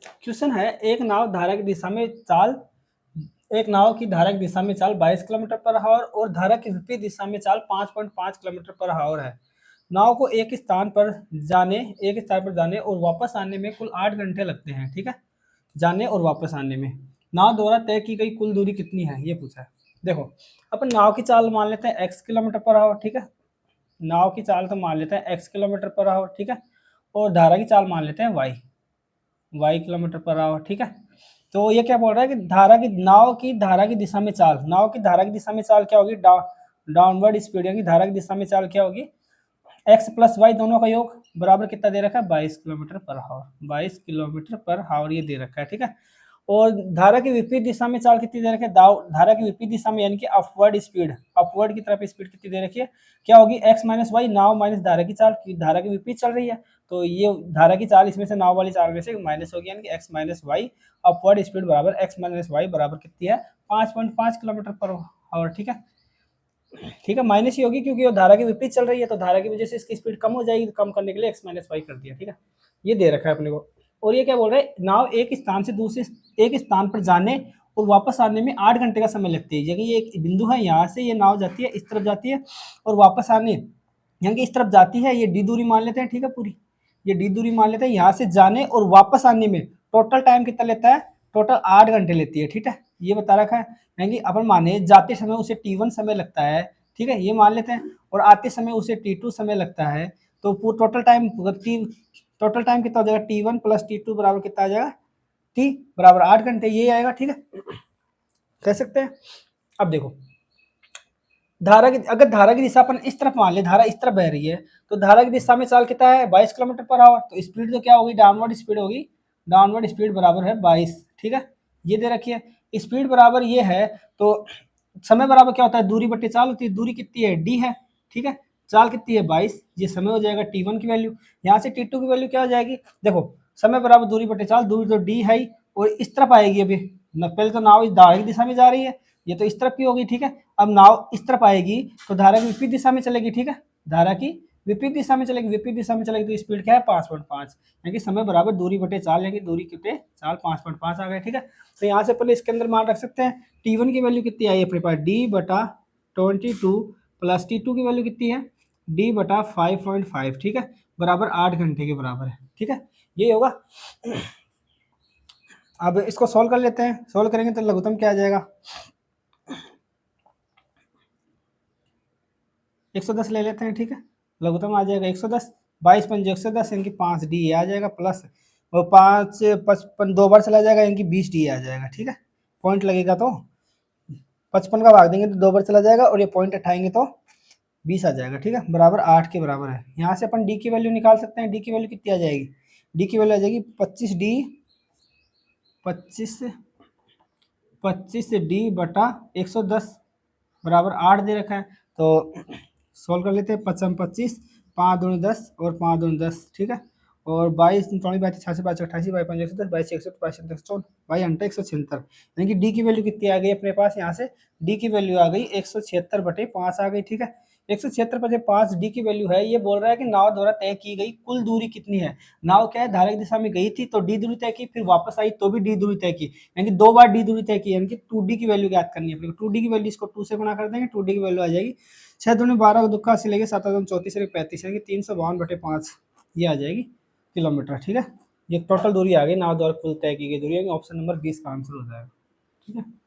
Question है, एक नाव की धारा की दिशा में चाल 22 किलोमीटर पर आवर और धारा की विपरीत दिशा में चाल 5.5 किलोमीटर पर आवर है। नाव को एक स्थान पर जाने और वापस आने में कुल 8 घंटे लगते हैं। ठीक है, जाने और वापस आने में नाव द्वारा तय की गई कुल दूरी कितनी है, ये पूछा है। देखो, अपन नाव की चाल मान लेते हैं x किलोमीटर पर आवर। ठीक है, नाव की चाल तो मान लेते हैं x किलोमीटर पर आवर। ठीक है, और धारा की चाल मान लेते हैं y किलोमीटर पर आवर। ठीक है, तो ये क्या बोल रहा है कि नाव की दिशा में चाल क्या होगी, डाउनवर्ड स्पीड, यानी धारा की दिशा में चाल क्या होगी, x प्लस वाई दोनों का योग बराबर कितना दे रखा है, 22 kilometre per hour. 22 kilometre per hour ये दे रखा है। ठीक है, और धारा की विपरीत दिशा में चाल कितनी दे रखी है, धारा की विपरीत दिशा में यानी कि अपवर्ड की तरफ स्पीड कितनी दे रखी है, क्या होगी, x माइनस वाई, नाव माइनस धारा की चाल, धारा की विपरीत चल रही है तो ये धारा की चाल इसमें से नाव वाली चाल में से माइनस होगी, यानी कि x minus Y, upward speed बराबर x माइनस वाई बराबर कितनी है, 5.5 किलोमीटर पर आवर। ठीक है, ठीक है, माइनस ही होगी क्योंकि वो धारा के विपरीत चल रही है तो धारा की वजह से इसकी स्पीड कम हो जाएगी, कम करने के लिए x माइनस वाई कर दिया। ठीक है, ये दे रखा है अपने को। और ये क्या बोल रहा है, नाव एक स्थान पर जाने और वापस आने में 8 घंटे का समय लगती है। ये एक बिंदु है, यहाँ से ये नाव जाती है, इस तरफ जाती है और वापस आने यानी कि इस तरफ जाती है, ये डी दूरी मान लेते हैं। ठीक है, पूरी ये डी दूरी मान लेते हैं, यहाँ से जाने और वापस आने में टोटल टाइम कितना लेता है, टोटल 8 घंटे लेती है। ठीक है, ये बता रखा है, यानी कि अपन माने जाते समय उसे T1 समय लगता है। ठीक है, ये मान लेते हैं, और आते समय उसे T2 समय लगता है, तो टोटल टाइम कितना हो जाएगा, T1 प्लस T2 बराबर कितना आ जाएगा, T बराबर 8 घंटे, ये आएगा। ठीक है, कह सकते हैं। अब देखो, अगर धारा की दिशा अपन इस तरफ मान ले, धारा इस तरफ बह रही है तो धारा की दिशा में चाल कितना है, 22 किलोमीटर पर आवर, तो स्पीड तो क्या होगी, डाउनवर्ड स्पीड बराबर है 22। ठीक है, ये दे रखी है, स्पीड बराबर ये है, तो समय बराबर क्या होता है, दूरी बटे चाल होती है, दूरी कितनी है, डी है। ठीक है, चाल कितनी है 22, ये समय हो जाएगा T1 की वैल्यू, यहाँ से T2 की वैल्यू क्या हो जाएगी, देखो समय बराबर दूरी बटे चाल, दूरी तो डी है और इस तरफ आएगी, अभी पहले तो नाव इस धारा की दिशा में जा रही है, ये तो इस तरफ की होगी। ठीक है, अब नाव इस तरफ आएगी तो धारा की विपरीत दिशा में चलेगी। ठीक है, धारा की विपरीत दिशा में चलेगी, तो स्पीड क्या है, 5.5, यानी कि समय बराबर दूरी बटे चाल, यानी दूरी कितने चाल 5.5 आ गए। ठीक है, तो यहाँ से पहले इसके अंदर मान रख सकते हैं, T1 की वैल्यू कितनी आई अपने पास, डी बटा 22 प्लस T2 की वैल्यू कितनी है, डी बटा 5.5। ठीक है, बराबर 8 घंटे के बराबर है। ठीक है, ये होगा। अब इसको सॉल्व कर लेते हैं, सॉल्व करेंगे तो लघुत्तम क्या आ जाएगा, 110 ले लेते हैं। ठीक है, लघुत्तम आ जाएगा 110, 22 पंजे 110, यानी कि 5 डी आ जाएगा, प्लस और 5 55 दो बार चला जाएगा, यानी कि 20 डी आ जाएगा। ठीक है, पॉइंट लगेगा तो 55 का भाग देंगे तो 2 बार चला जाएगा, और ये पॉइंट उठाएंगे तो 20 आ जाएगा। ठीक है, बराबर 8 के बराबर है। यहाँ से अपन डी की वैल्यू निकाल सकते हैं, डी की वैल्यू कितनी आ जाएगी, डी की वैल्यू आ जाएगी 25 डी बटा 110 बराबर 8 दे रखा है, तो सॉल्व कर लेते हैं, 55 5 दूनी 10 और 5 दूनी 10। ठीक है, और 22 चौड़ी 35 86 5 88 बाई 5 110 22 100 22 154 बाई अंटा 176, यानी कि डी की वैल्यू कितनी आ गई अपने पास, यहाँ से डी की वैल्यू आ गई 176 बटे 5 आ गई। ठीक है, 176 बटे 5 डी की वैल्यू है। ये बोल रहा है कि नाव द्वारा तय की गई कुल दूरी कितनी है। नाव क्या है, धारा की दिशा में गई थी तो डी दूरी तय की, फिर वापस आई तो भी डी दूरी तय की, यानी कि 2 बार डी दूरी तय की, यानी कि 2D की वैल्यू ज्ञात करनी है अपने को। 2D की वैल्यू इसको 2 से गुणा कर देंगे, 2D की वैल्यू आ जाएगी 6 दूनी 12 दुक्का 80 लेंगे 7 दूनी 34 35, यानी कि 352 बटे 5 ये आ जाएगी किलोमीटर। ठीक है, ये टोटल दूरी आ गई नाव द्वारा कुल तय की गई दूरी, ऑप्शन नंबर 20 का आंसर हो जाएगा। ठीक है।